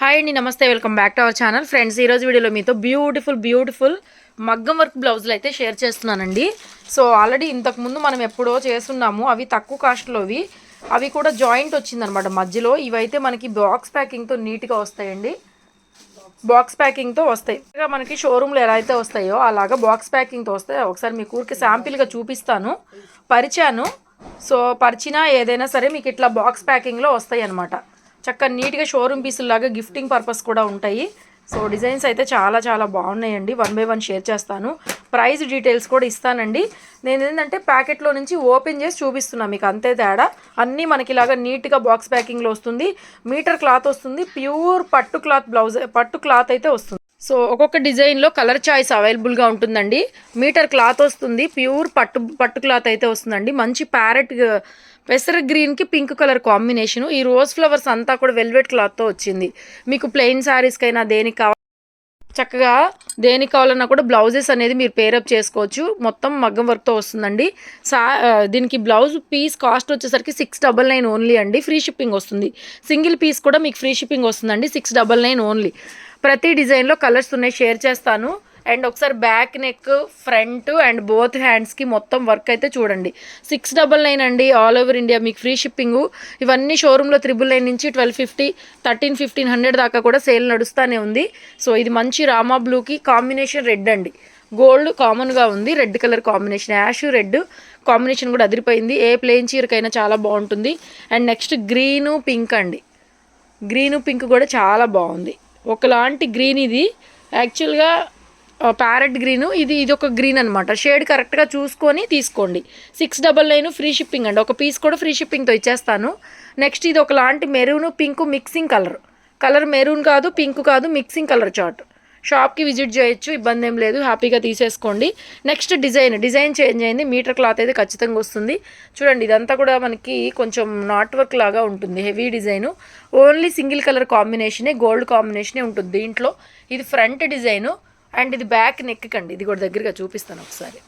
Hi అండి, నమస్తే. Welcome back to our channel. Friends, ఈరోజు వీడియోలో మీతో బ్యూటిఫుల్ మగ్గం వర్క్ బ్లౌజులు అయితే షేర్ చేస్తున్నానండి. సో ఆల్రెడీ ఇంతకుముందు మనం ఎప్పుడో చేస్తున్నాము. అవి తక్కువ కాస్ట్లోవి, అవి కూడా జాయింట్ వచ్చిందనమాట మధ్యలో. ఇవైతే మనకి బాక్స్ ప్యాకింగ్తో నీట్గా వస్తాయండి. బాక్స్ ప్యాకింగ్తో వస్తాయి. మనకి షోరూమ్లో ఎలా అయితే వస్తాయో అలాగా బాక్స్ ప్యాకింగ్తో వస్తాయి. ఒకసారి మీకు ఊరికి శాంపిల్గా చూపిస్తాను. పరిచాను. సో పరిచినా ఏదైనా సరే మీకు ఇట్లా బాక్స్ ప్యాకింగ్లో వస్తాయి అన్నమాట. చక్కగా నీట్గా షోరూమ్ పీసుల్లాగా గిఫ్టింగ్ పర్పస్ కూడా ఉంటాయి. సో డిజైన్స్ అయితే చాలా బాగున్నాయండి. 1 by 1 షేర్ చేస్తాను. ప్రైస్ డీటెయిల్స్ కూడా ఇస్తానండి. నేను ఏంటంటే ప్యాకెట్లో నుంచి ఓపెన్ చేసి చూపిస్తున్నాను మీకు, అంతే తేడా. అన్నీ మనకి ఇలాగా నీట్గా బాక్స్ ప్యాకింగ్లో వస్తుంది. మీటర్ క్లాత్ వస్తుంది. ప్యూర్ పట్టు క్లాత్ బ్లౌజ్, పట్టు క్లాత్ అయితే వస్తుంది. సో ఒక్కొక్క డిజైన్లో కలర్ చాయిస్ అవైలబుల్గా ఉంటుందండి. మీటర్ క్లాత్ వస్తుంది. ప్యూర్ పట్టు క్లాత్ అయితే వస్తుందండి. మంచి ప్యారెట్ పెసర గ్రీన్కి పింక్ కలర్ కాంబినేషను. ఈ రోజ్ ఫ్లవర్స్ అంతా కూడా వెల్వెట్ క్లాత్తో వచ్చింది. మీకు ప్లెయిన్ శారీస్కైనా దేనికి కావాలి, చక్కగా దేనికి కావాలన్నా కూడా బ్లౌజెస్ అనేది మీరు పేరప్ చేసుకోవచ్చు. మొత్తం మగ్గం వర్క్తో వస్తుందండి. దీనికి బ్లౌజ్ పీస్ కాస్ట్ వచ్చేసరికి 699 ఓన్లీ అండి. ఫ్రీ షిప్పింగ్ వస్తుంది. సింగిల్ పీస్ కూడా మీకు ఫ్రీ షిప్పింగ్ వస్తుందండి. 699 ఓన్లీ. ప్రతి డిజైన్లో కలర్స్ ఉన్నాయి, షేర్ చేస్తాను. అండ్ ఒకసారి back neck, front and both హ్యాండ్స్కి మొత్తం వర్క్ అయితే చూడండి. 699 అండి. ఆల్ ఓవర్ ఇండియా మీకు ఫ్రీ షిప్పింగు. ఇవన్నీ షోరూంలో 999 నుంచి 1250, 1300-1500 దాకా కూడా సేల్ నడుస్తూనే ఉంది. సో ఇది మంచి రామా బ్లూకి కాంబినేషన్ రెడ్ అండి. గోల్డ్ కామన్గా ఉంది, red colour combination, ash red combination కూడా అదిరిపోయింది. ఏ ప్లెయిన్ చీరకైనా చాలా బాగుంటుంది. అండ్ నెక్స్ట్ గ్రీను పింక్ అండి. గ్రీను పింక్ కూడా చాలా బాగుంది. ఒకలాంటి గ్రీన్ ఇది. యాక్చువల్గా ప్యారెట్ గ్రీను, ఇది ఒక గ్రీన్ అనమాట. షేడ్ కరెక్ట్గా చూసుకొని తీసుకోండి. 699 ఫ్రీ షిప్పింగ్ అండి. ఒక పీస్ కూడా ఫ్రీ షిప్పింగ్తో ఇచ్చేస్తాను. నెక్స్ట్ ఇది ఒకలాంటి maroon pink mixing colour maroon కాదు, పింక్ కాదు, మిక్సింగ్ కలర్ చార్ట్. షాప్కి విజిట్ చేయొచ్చు, ఇబ్బంది ఏం లేదు, హ్యాపీగా తీసేసుకోండి. నెక్స్ట్ డిజైన్ చేంజ్ అయింది. మీటర్ క్లాత్ అయితే ఖచ్చితంగా వస్తుంది. చూడండి, ఇదంతా కూడా మనకి కొంచెం నాట్ వర్క్ లాగా ఉంటుంది. Heavy design. Only single colour కాంబినేషనే, గోల్డ్ కాంబినేషనే ఉంటుంది దీంట్లో. ఇది ఫ్రంట్ డిజైను. అండ్ ఇది బ్యాక్ నెక్ కండి. ఇది కూడా దగ్గరగా చూపిస్తాను ఒకసారి.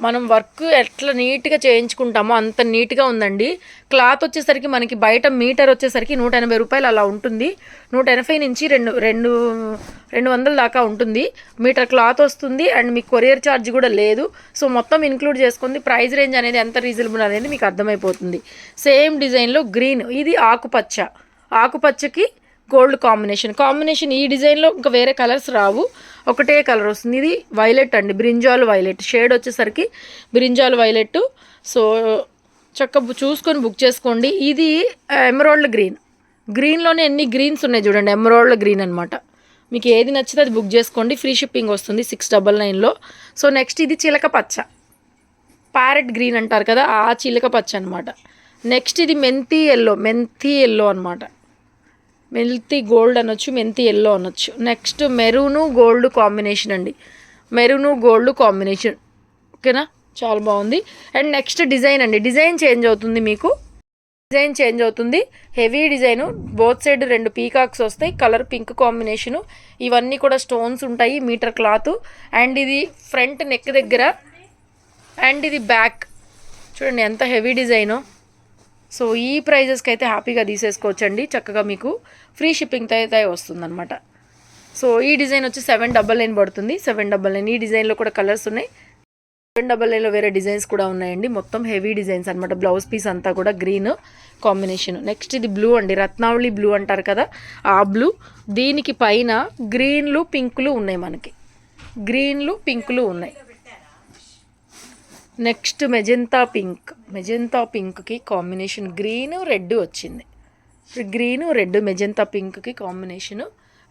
మనం వర్క్ ఎట్లా నీట్గా చేయించుకుంటామో అంత నీట్గా ఉందండి. క్లాత్ వచ్చేసరికి మనకి బయట మీటర్ వచ్చేసరికి 180 రూపాయలు అలా ఉంటుంది. 180 నుంచి 200 దాకా ఉంటుంది. మీటర్ క్లాత్ వస్తుంది. అండ్ మీకు కొరియర్ ఛార్జ్ కూడా లేదు. సో మొత్తం ఇన్క్లూడ్ చేసుకుంది. ప్రైస్ రేంజ్ అనేది ఎంత రీజనబుల్ అనేది మీకు అర్థమైపోతుంది. సేమ్ డిజైన్లో గ్రీన్, ఇది ఆకుపచ్చకి గోల్డ్ కాంబినేషన్. ఈ డిజైన్లో ఇంకా వేరే కలర్స్ రావు, ఒకటే కలర్ వస్తుంది. ఇది వైలెట్ అండి, బ్రింజాల్ వైలెట్ షేడ్ వచ్చేసరికి బ్రింజాల్ వైలెట్. సో చక్కగా చూసుకొని బుక్ చేసుకోండి. ఇది ఎమరాల్డ్ గ్రీన్లోనే ఎన్ని గ్రీన్స్ ఉన్నాయి చూడండి. ఎమరాల్డ్ గ్రీన్ అనమాట. మీకు ఏది నచ్చితే అది బుక్ చేసుకోండి. ఫ్రీ షిప్పింగ్ వస్తుంది 699లో. సో నెక్స్ట్ ఇది చిలక పచ్చ, ప్యారెట్ గ్రీన్ అంటారు కదా, ఆ చిలక పచ్చ అనమాట. నెక్స్ట్ ఇది మెంతి ఎల్లో అనమాట. మెంతి గోల్డ్ అనొచ్చు, మెంతి ఎల్లో అనొచ్చు. నెక్స్ట్ మెరూను గోల్డ్ కాంబినేషన్ అండి. మెరూను గోల్డ్ కాంబినేషన్, ఓకేనా, చాలా బాగుంది. అండ్ నెక్స్ట్ డిజైన్ అండి. డిజైన్ చేంజ్ అవుతుంది. Heavy design. Both side 2 peacocks వస్తాయి. Colour pink combination. ఇవన్నీ కూడా స్టోన్స్ ఉంటాయి. Metre cloth. అండ్ ఇది ఫ్రంట్ నెక్ దగ్గర. అండ్ ఇది బ్యాక్. చూడండి ఎంత హెవీ డిజైను. సో ఈ ప్రైజెస్కి అయితే హ్యాపీగా తీసేసుకోవచ్చండి. చక్కగా మీకు ఫ్రీ షిప్పింగ్తో అయితే వస్తుందన్నమాట. సో ఈ డిజైన్ వచ్చి 799 పడుతుంది. 799. ఈ డిజైన్లో కూడా కలర్స్ ఉన్నాయి. 799లో వేరే డిజైన్స్ కూడా ఉన్నాయండి. మొత్తం హెవీ డిజైన్స్ అనమాట. బ్లౌజ్ పీస్ అంతా కూడా గ్రీన్ కాంబినేషన్. నెక్స్ట్ ఇది బ్లూ అండి, రత్నావళి బ్లూ అంటారు కదా, ఆ బ్లూ. దీనికి పైన గ్రీన్లు పింకులు ఉన్నాయి. మనకి గ్రీన్లు పింకులు ఉన్నాయి. నెక్స్ట్ మెజెంతా పింక్కి కాంబినేషన్ గ్రీను రెడ్ వచ్చింది. గ్రీను రెడ్ మెజెంతా పింక్కి కాంబినేషను.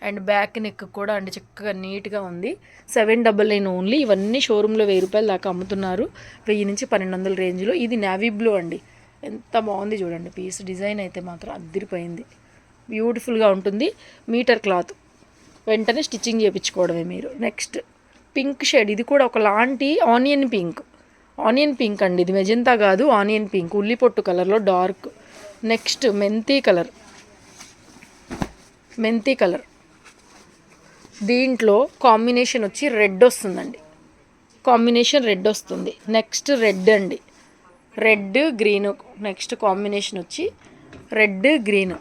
అండ్ బ్యాక్ నెక్ కూడా అంటే చక్కగా నీట్గా ఉంది. 799 ఓన్లీ. ఇవన్నీ షోరూంలో 1000 రూపాయల దాకా అమ్ముతున్నారు. 1000 నుంచి 1200 రేంజ్లో. ఇది నేవీ బ్లూ అండి. ఎంత బాగుంది చూడండి పీస్. డిజైన్ అయితే మాత్రం అదిరిపోయింది. బ్యూటిఫుల్గా ఉంటుంది. మీటర్ క్లాత్, వెంటనే స్టిచ్చింగ్ చేయించుకోవడమే మీరు. Next pink shade. ఇది కూడా ఒకలాంటి ఆనియన్ పింక్ అండి. ఇది మెజెంతా కాదు, ఆనియన్ పింక్, ఉల్లిపొట్టు కలర్లో డార్క్. నెక్స్ట్ మెంతి కలర్. దీంట్లో కాంబినేషన్ వచ్చి రెడ్ వస్తుందండి. నెక్స్ట్ రెడ్ అండి, రెడ్ గ్రీను. నెక్స్ట్ కాంబినేషన్ వచ్చి రెడ్ గ్రీను.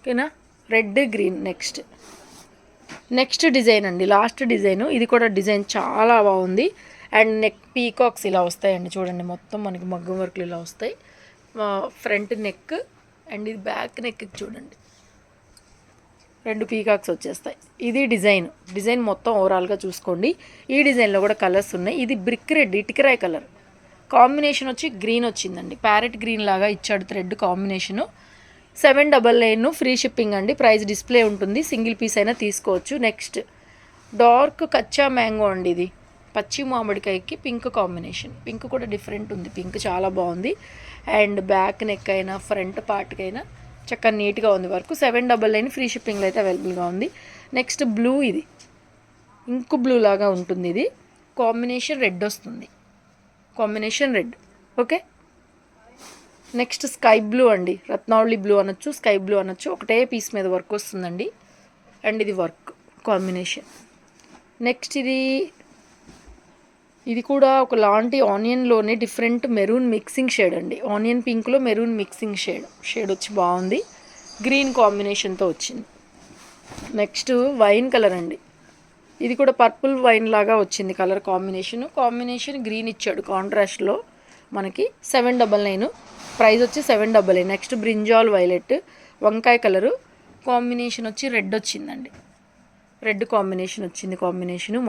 ఓకేనా. Red green. నెక్స్ట్ డిజైన్ అండి, లాస్ట్ డిజైన్. ఇది కూడా డిజైన్ చాలా బాగుంది. అండ్ నెక్ పీకాక్స్ ఇలా వస్తాయండి చూడండి, మొత్తం మనకి మగ్గం వర్క్లు ఇలా వస్తాయి. ఫ్రంట్ నెక్ అండ్ ఇది బ్యాక్ నెక్ చూడండి, 2 పీకాక్స్ వచ్చేస్తాయి. ఇది డిజైన్ మొత్తం ఓవరాల్గా చూసుకోండి. ఈ డిజైన్లో కూడా కలర్స్ ఉన్నాయి. ఇది బ్రిక్ రెడ్, ఇటుకరాయ్ కలర్ కాంబినేషన్ వచ్చి గ్రీన్ వచ్చిందండి. ప్యారెట్ గ్రీన్ లాగా ఇచ్చాడు థ్రెడ్ కాంబినేషను. 799 ఫ్రీ షిప్పింగ్ అండి. ప్రైస్ డిస్ప్లే ఉంటుంది, సింగిల్ పీస్ అయినా తీసుకోవచ్చు. నెక్స్ట్ డార్క్ కచ్చా మ్యాంగో అండి. ఇది పచ్చి మామిడికాయకి పింక్ కాంబినేషన్. పింక్ కూడా డిఫరెంట్ ఉంది, పింక్ చాలా బాగుంది. అండ్ బ్యాక్ నెక్ అయినా ఫ్రంట్ పార్ట్కైనా చక్కగా నీట్గా ఉంది వర్క్. 799 ఫ్రీ షిప్పింగ్లో అయితే అవైలబుల్గా ఉంది. నెక్స్ట్ బ్లూ, ఇది ఇంకు బ్లూ లాగా ఉంటుంది. ఇది కాంబినేషన్ రెడ్ వస్తుంది, ఓకే. నెక్స్ట్ స్కై బ్లూ అండి, రత్నావళి బ్లూ అనొచ్చు, స్కై బ్లూ అనొచ్చు. ఒకటే పీస్ మీద వర్క్ వస్తుందండి. అండ్ ఇది వర్క్ కాంబినేషన్. నెక్స్ట్ ఇది కూడా ఒక లాంటి ఆనియన్లోనే డిఫరెంట్ మెరూన్ మిక్సింగ్ షేడ్ అండి. ఆనియన్ పింక్లో మెరూన్ మిక్సింగ్ షేడ్ వచ్చి బాగుంది, గ్రీన్ కాంబినేషన్తో వచ్చింది. నెక్స్ట్ వైన్ కలర్ అండి. ఇది కూడా పర్పుల్ వైన్ లాగా వచ్చింది కలర్ కాంబినేషన్ గ్రీన్ ఇచ్చాడు కాంట్రాస్ట్లో మనకి. 799 ప్రైస్ వచ్చి 799. నెక్స్ట్ బ్రింజాల్ వైలెట్ వంకాయ కలరు కాంబినేషన్ వచ్చి రెడ్ వచ్చిందండి. రెడ్ కాంబినేషన్ వచ్చింది,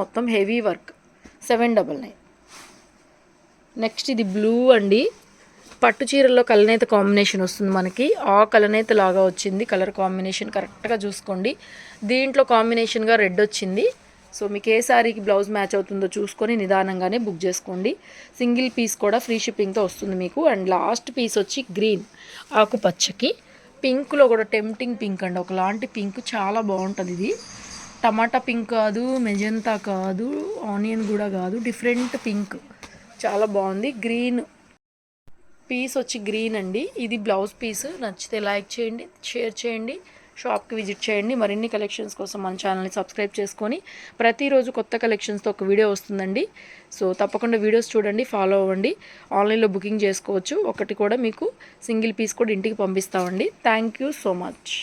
మొత్తం హెవీ వర్క్. 799. నెక్స్ట్ ఇది బ్లూ అండి, పట్టు చీరల్లో కలనేత కాంబినేషన్ వస్తుంది మనకి. ఆ కలనేత లాగా వచ్చింది కలర్ కాంబినేషన్, కరెక్ట్గా చూసుకోండి. దీంట్లో కాంబినేషన్గా రెడ్ వచ్చింది. సో మీకు ఏ సారీకి బ్లౌజ్ మ్యాచ్ అవుతుందో చూసుకొని నిదానంగానే బుక్ చేసుకోండి. సింగిల్ పీస్ కూడా ఫ్రీ షిప్పింగ్తో వస్తుంది మీకు. అండ్ లాస్ట్ పీస్ వచ్చి గ్రీన్ ఆకుపచ్చకి పింక్లో కూడా టెంప్టింగ్ పింక్ అండి, ఒకలాంటి పింక్ చాలా బాగుంటుంది. ఇది టమాటా పింక్ కాదు, మెజంతా కాదు, ఆనియన్ కూడా కాదు, డిఫరెంట్ పింక్ చాలా బాగుంది. గ్రీన్ పీస్ వచ్చి గ్రీన్ అండి. ఇది బ్లౌజ్ పీస్. నచ్చితే లైక్ చేయండి, షేర్ చేయండి, షాప్కి విజిట్ చేయండి. మరిన్ని కలెక్షన్స్ కోసం మన ఛానల్ని సబ్స్క్రైబ్ చేసుకొని ప్రతిరోజు కొత్త కలెక్షన్స్తో ఒక వీడియో వస్తుందండి. సో తప్పకుండా వీడియోస్ చూడండి, ఫాలో అవ్వండి. ఆన్లైన్లో బుకింగ్ చేసుకోవచ్చు. ఒకటి కూడా మీకు సింగిల్ పీస్ కూడా ఇంటికి పంపిస్తామండి. Thank you so much.